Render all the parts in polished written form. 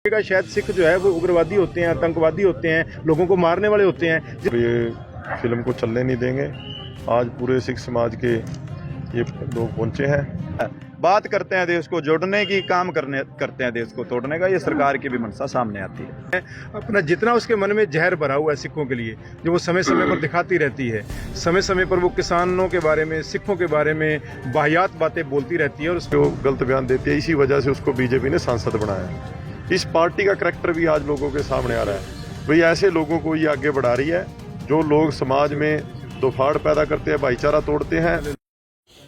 शायद सिख जो है वो उग्रवादी होते हैं, आतंकवादी होते हैं, लोगों को मारने वाले होते हैं। ये फिल्म को चलने नहीं देंगे। आज पूरे सिख समाज के ये लोग पहुंचे हैं, बात करते हैं देश को जोड़ने की, काम करते हैं देश को तोड़ने का। ये सरकार की भी मंशा सामने आती है। अपना जितना उसके मन में जहर भरा हुआ है सिखों के लिए, जो वो समय समय पर दिखाती रहती है, समय समय पर वो किसानों के बारे में, सिखों के बारे में वाहियात बातें बोलती रहती है और जो गलत बयान देती है, इसी वजह से उसको बीजेपी ने सांसद बनाया। इस पार्टी का करैक्टर भी आज लोगों के सामने आ रहा है। भाई ऐसे लोगों को ये आगे बढ़ा रही है जो लोग समाज में दोफाड़ पैदा करते हैं, भाईचारा तोड़ते हैं।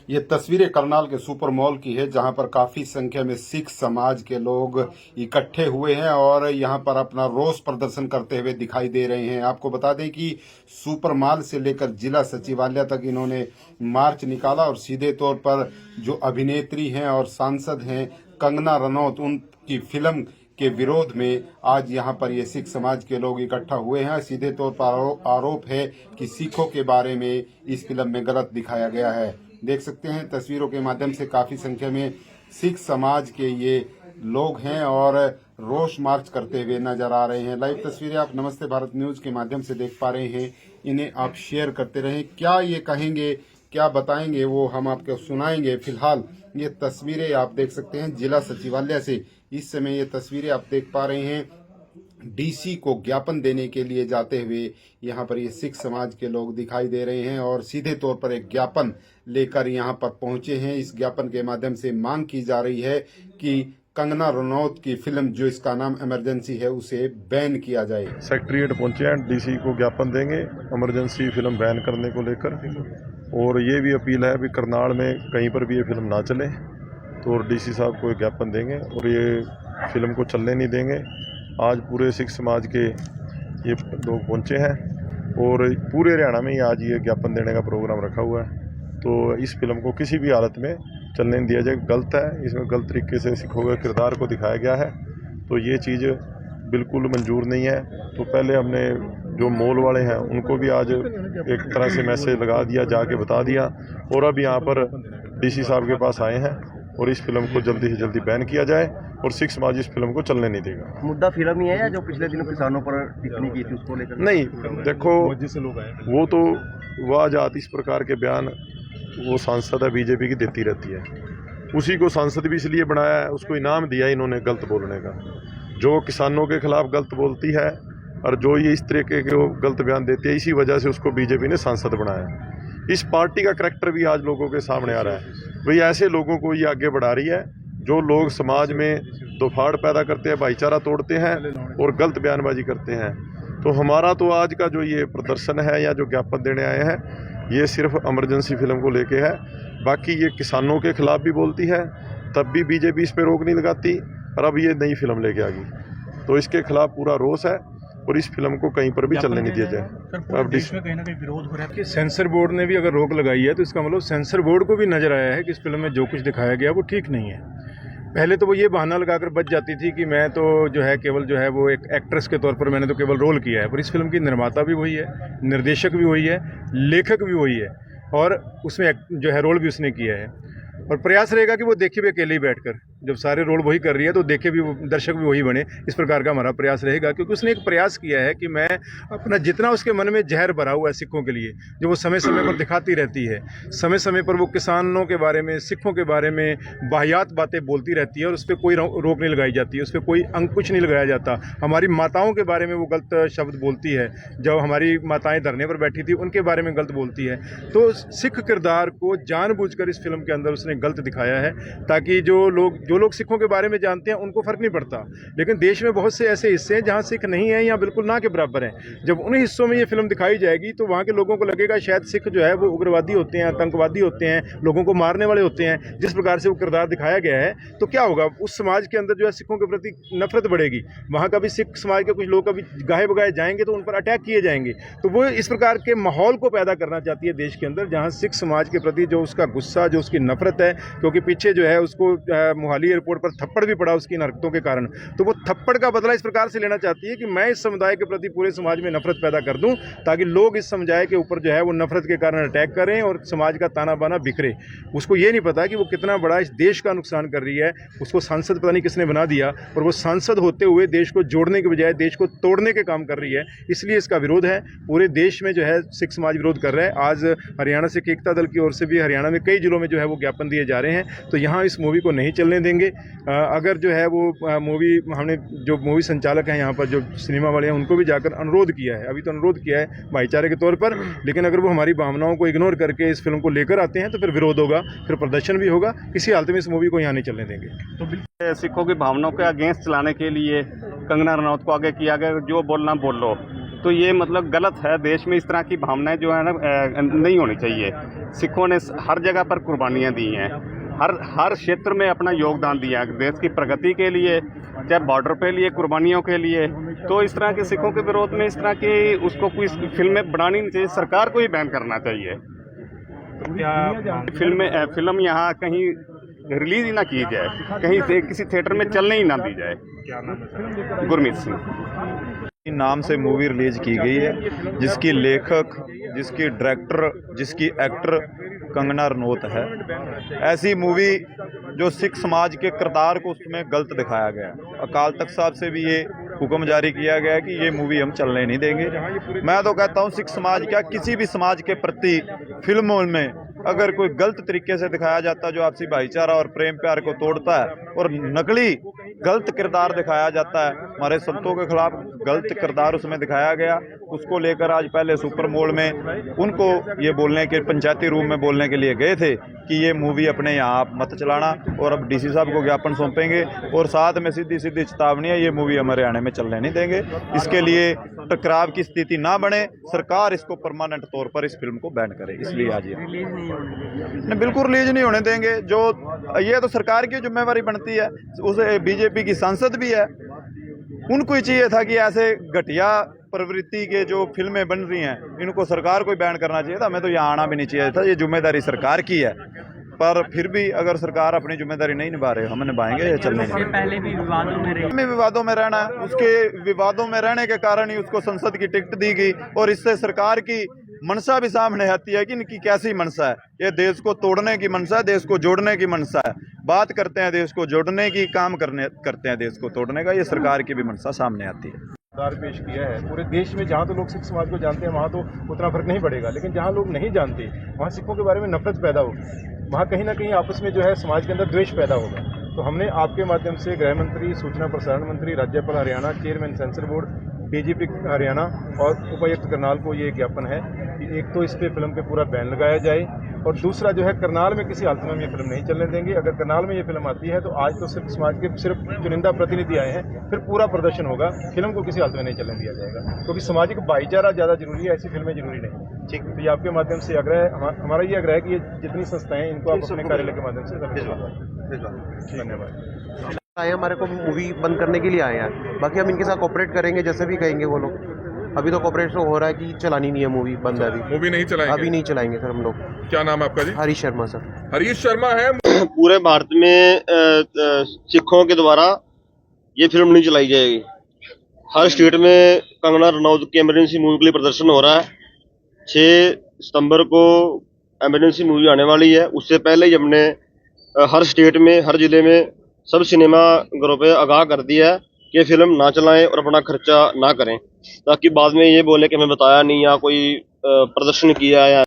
ये तस्वीरें करनाल के सुपर मॉल की है, जहां पर काफी संख्या में सिख समाज के लोग इकट्ठे हुए हैं और यहां पर अपना रोष प्रदर्शन करते हुए दिखाई दे रहे हैं। आपको बता दें कि सुपर मॉल से लेकर जिला सचिवालय तक इन्होंने मार्च निकाला और सीधे तौर पर जो अभिनेत्री हैं और सांसद हैं कंगना रनौत, उनकी फिल्म के विरोध में आज यहां पर ये सिख समाज के लोग इकट्ठा हुए हैं। सीधे तौर पर आरोप है कि सिखों के बारे में इस फिल्म में गलत दिखाया गया है। देख सकते हैं तस्वीरों के माध्यम से काफी संख्या में सिख समाज के ये लोग हैं और रोष मार्च करते हुए नजर आ रहे हैं। लाइव तस्वीरें आप नमस्ते भारत न्यूज के माध्यम से देख पा रहे हैं, इन्हें आप शेयर करते रहें। क्या ये कहेंगे, क्या बताएंगे, वो हम आपको सुनाएंगे। फिलहाल ये तस्वीरें आप देख सकते हैं जिला सचिवालय से। इस समय ये तस्वीरें आप देख पा रहे हैं डीसी को ज्ञापन देने के लिए जाते हुए यहाँ पर ये सिख समाज के लोग दिखाई दे रहे हैं और सीधे तौर पर एक ज्ञापन लेकर यहाँ पर पहुंचे हैं। इस ज्ञापन के माध्यम से मांग की जा रही है कि कंगना रनौत की फिल्म, जो इसका नाम इमरजेंसी है, उसे बैन किया जाए। सेक्रेटरीट पहुंचे हैं, डीसी को ज्ञापन देंगे इमरजेंसी फिल्म बैन करने को लेकर। और ये भी अपील है भी करनाल में कहीं पर भी ये फिल्म ना चले, तो डीसी साहब को ज्ञापन देंगे और ये फिल्म को चलने नहीं देंगे। आज पूरे सिख समाज के ये लोग पहुंचे हैं और पूरे हरियाणा में ही आज ये ज्ञापन देने का प्रोग्राम रखा हुआ है। तो इस फिल्म को किसी भी हालत में चलने नहीं दिया जाए। गलत है, इसमें गलत तरीके से सिखों के किरदार को दिखाया गया है, तो ये चीज़ बिल्कुल मंजूर नहीं है। तो पहले हमने जो मॉल वाले हैं उनको भी आज एक तरह से मैसेज लगा दिया, जाके बता दिया, और अब यहाँ पर डीसी साहब के पास आए हैं और इस फिल्म को जल्दी से जल्दी बैन किया जाए और सिख समाज इस फिल्म को चलने नहीं देगा। मुद्दा फिल्म ही है या जो पिछले दिनों किसानों पर टिप्पणी की थी उसको लेकर? नहीं, देखो वो तो वह जात इस प्रकार के बयान वो सांसद है बीजेपी की देती रहती है। उसी को सांसद भी इसलिए बनाया है, उसको इनाम दिया इन्होंने गलत बोलने का। जो किसानों के खिलाफ गलत बोलती है और जो ये इस तरीके के गलत बयान देती है, इसी वजह से उसको बीजेपी ने सांसद बनाया। इस पार्टी का करैक्टर भी आज लोगों के सामने आ रहा है। भाई ऐसे लोगों को ये आगे बढ़ा रही है जो लोग समाज में दोफाड़ पैदा करते हैं, भाईचारा तोड़ते हैं और गलत बयानबाजी करते हैं। तो हमारा तो आज का जो ये प्रदर्शन है या जो ज्ञापन देने आए हैं, ये सिर्फ इमरजेंसी फिल्म को लेके है। बाकी ये किसानों के खिलाफ भी बोलती है, तब भी बीजेपी इस पर रोक नहीं लगाती, और अब ये नई फिल्म लेके आ गई, तो इसके खिलाफ पूरा रोष है और इस फिल्म को कहीं पर भी चलने नहीं दिया जाए। अब देश में कहीं ना कहीं विरोध हो रहा है कि सेंसर बोर्ड ने भी अगर रोक लगाई है, तो इसका मतलब सेंसर बोर्ड को भी नजर आया है कि इस फिल्म में जो कुछ दिखाया गया वो ठीक नहीं है। पहले तो वो ये बहाना लगाकर बच जाती थी कि मैं तो जो है केवल जो है वो एक एक्ट्रेस के तौर पर मैंने तो केवल रोल किया है, पर इस फिल्म की निर्माता भी वही है, निर्देशक भी वही है, लेखक भी वही है और उसमें जो है रोल भी उसने किया है। और प्रयास रहेगा कि वो देखे भी अकेले ही बैठकर, जब सारे रोल वही कर रही है तो देखे भी, दर्शक भी वही बने। इस प्रकार का हमारा प्रयास रहेगा, क्योंकि उसने एक प्रयास किया है कि मैं अपना जितना उसके मन में जहर भरा हुआ है सिखों के लिए, जो वो समय समय पर दिखाती रहती है, समय समय पर वो किसानों के बारे में, सिखों के बारे में वाहियात बातें बोलती रहती है और उस पर कोई रोक नहीं लगाई जाती है, उस पर कोई अंकुश नहीं लगाया जाता। हमारी माताओं के बारे में वो गलत शब्द बोलती है, जब हमारी माताएँ धरने पर बैठी थी उनके बारे में गलत बोलती है। तो सिख किरदार को जानबूझकर इस फिल्म के अंदर उसने गलत दिखाया है, ताकि जो लोग सिखों के बारे में जानते हैं उनको फर्क नहीं पड़ता। लेकिन देश में बहुत से ऐसे हिस्से हैं जहां सिख नहीं है या बिल्कुल ना के बराबर हैं। जब उन हिस्सों में ये फिल्म दिखाई जाएगी तो वहां के लोगों को लगेगा शायद सिख जो है वो उग्रवादी होते हैं, आतंकवादी होते हैं, लोगों को मारने वाले होते हैं। जिस प्रकार से वो किरदार दिखाया गया है, तो क्या होगा, उस समाज के अंदर जो है सिखों के प्रति नफरत बढ़ेगी। वहाँ का भी सिख समाज के कुछ लोग कभी गाहे बगाए जाएंगे तो उन पर अटैक किए जाएंगे। तो वो इस प्रकार के माहौल को पैदा करना चाहती है देश के अंदर, जहाँ सिख समाज के प्रति जो उसका गुस्सा, जो उसकी नफरत है, क्योंकि पीछे जो है उसको मोहाली एयरपोर्ट पर थप्पड़ भी पड़ा उसकी इन हरकतों के कारण, तो वो थप्पड़ का बदला इस प्रकार से लेना चाहती है कि मैं इस समुदाय के प्रति पूरे समाज में नफरत पैदा कर दूं, ताकि लोग इस समुदाय के ऊपर जो है वो नफरत के कारण अटैक करें और समाज का ताना बाना बिखरे। उसको ये नहीं पता कि वो कितना बड़ा इस देश का नुकसान कर रही है। उसको सांसद पता नहीं किसने बना दिया, और वो सांसद होते हुए देश को जोड़ने के बजाय देश को तोड़ने के काम कर रही है। इसलिए इसका विरोध है, पूरे देश में जो है सिख समाज विरोध कर रहा है। आज हरियाणा सिख एकता दल की ओर से भी हरियाणा में कई जिलों में जो है वो ज्ञापन दिए जा रहे हैं। तो यहाँ इस मूवी को नहीं चलने देंगे। अगर जो है वो मूवी, हमने जो मूवी संचालक हैं यहाँ पर, जो सिनेमा वाले हैं, उनको भी जाकर अनुरोध किया है, अभी तो अनुरोध किया है भाईचारे के तौर पर, लेकिन अगर वो हमारी भावनाओं को इग्नोर करके इस फिल्म को लेकर आते हैं तो फिर विरोध होगा, फिर प्रदर्शन भी होगा। किसी हालत में इस मूवी को यहाँ नहीं चलने देंगे। तो सिखों की भावनाओं के अगेंस्ट चलाने के लिए कंगना रनौत को आगे किया गया, जो बोलना बोल लो, तो ये मतलब गलत है। देश में इस तरह की भावनाएं जो है ना नहीं होनी चाहिए। सिखों ने हर जगह पर कुर्बानियां दी हैं, हर क्षेत्र में अपना योगदान दिया है देश की प्रगति के लिए, चाहे बॉर्डर पे लिए कुर्बानियों के लिए। तो इस तरह के सिखों के विरोध में इस तरह की उसको कोई फिल्में बनानी नहीं चाहिए, सरकार को ही बैन करना चाहिए। फिल्म यहाँ कहीं रिलीज ही ना की जाए, कहीं किसी थिएटर में चलने ही ना दी जाए। क्या नाम है? गुरमीत सिंह नाम से मूवी रिलीज की गई है, जिसकी लेखक, जिसकी डायरेक्टर, जिसकी एक्टर कंगना रनौत है। ऐसी मूवी जो सिख समाज के किरदार को उसमें गलत दिखाया गया। अकाल तख्त साहब से भी ये हुक्म जारी किया गया कि ये मूवी हम चलने नहीं देंगे। मैं तो कहता हूँ सिख समाज क्या, किसी भी समाज के प्रति फिल्मों में अगर कोई गलत तरीके से दिखाया जाता है जो आपसी भाईचारा और प्रेम प्यार को तोड़ता है, और नकली गलत किरदार दिखाया जाता है, हमारे संतों के खिलाफ गलत किरदार उसमें दिखाया गया, उसको लेकर आज पहले सुपर मॉल में उनको ये बोलने के, पंचायती रूम में बोलने के लिए गए थे कि ये मूवी अपने यहाँ आप मत चलाना, और अब डीसी साहब को ज्ञापन सौंपेंगे, और साथ में सीधी सीधी चेतावनी है, ये मूवी हमारे हरियाणा में चलने नहीं देंगे। इसके लिए टकराव की स्थिति ना बने, सरकार इसको परमानेंट तौर पर इस फिल्म को बैन करे। इसलिए आज नहीं, बिल्कुल रिलीज नहीं होने देंगे। जो ये तो सरकार की जिम्मेवारी बनती है, उसे बीजेपी की सांसद भी है, उनको ही चाहिए था कि ऐसे घटिया प्रवृत्ति के जो फिल्में बन रही हैं इनको सरकार को ही बैन करना चाहिए था। हमें तो यहाँ आना भी नहीं चाहिए था, ये जिम्मेदारी सरकार की है। पर फिर भी अगर सरकार अपनी जिम्मेदारी नहीं निभा रहे, हम निभाएंगे, ये चलने नहीं। पहले भी विवादों में रहना है, उसके विवादों में रहने के कारण ही उसको संसद की टिकट दी गई, और इससे सरकार की मनसा भी सामने आती है कि इनकी कैसी मनसा है। ये देश को तोड़ने की मनसा है, देश को जोड़ने की मनसा है। बात करते हैं देश को जोड़ने की, काम करते हैं देश को तोड़ने का। ये सरकार की भी मनसा सामने आती है। पेश किया है पूरे देश में, जहाँ तो लोग सिख समाज को जानते हैं वहाँ तो उतना फर्क नहीं पड़ेगा, लेकिन जहाँ लोग नहीं जानते वहाँ सिखों के बारे में नफरत पैदा होगी, वहाँ कहीं ना कहीं आपस में जो है समाज के अंदर द्वेष पैदा होगा। तो हमने आपके माध्यम से गृह मंत्री, सूचना प्रसारण मंत्री, राज्यपाल Haryana, chairman sensor board, DGP Haryana और उपायुक्त करनाल को ये ज्ञापन है कि एक तो इस पे फिल्म पे पूरा बैन लगाया जाए, और दूसरा जो है करनाल में किसी हालत में हम ये फिल्म नहीं चलने देंगे। अगर करनाल में ये फिल्म आती है तो आज तो सिर्फ समाज के सिर्फ चुनिंदा प्रतिनिधि आए हैं, फिर पूरा प्रदर्शन होगा, फिल्म को किसी हालत में नहीं चलने दिया जाएगा, क्योंकि सामाजिक भाईचारा ज़्यादा जरूरी है, ऐसी फिल्में जरूरी नहीं। ठीक, तो ये आपके माध्यम से आग्रह, हमारा ये आग्रह है कि ये जितनी संस्थाएं हैं इनको आप अपने कार्यालय के माध्यम से धन्यवाद। आए हमारे को मूवी बंद करने के लिए आए हैं, बाकी हम इनके साथ कोऑपरेट करेंगे जैसे भी कहेंगे वो लोग। अभी तो कोऑपरेट हो रहा है कि चलानी नहीं है मूवी, बंद है अभी। मूवी नहीं चलाएंगे? अभी नहीं चलाएंगे सर हम लोग। क्या नाम है आपका जी? हरीश शर्मा सर। हरीश शर्मा है। पूरे भारत में सिखों के द्वारा ये फिल्म नहीं चलाई जाएगी। हर स्टेट में कंगना रनौत की इमरजेंसी मूवी के लिए प्रदर्शन हो रहा है। 6 सितंबर को इमरजेंसी मूवी आने वाली है। उससे पहले ही हमने हर स्टेट में, हर जिले में सब सिनेमा घरों पे आगाह कर दिया है कि फिल्म ना चलाएं और अपना खर्चा ना करें, ताकि बाद में ये बोले कि हमें बताया नहीं या कोई प्रदर्शन किया या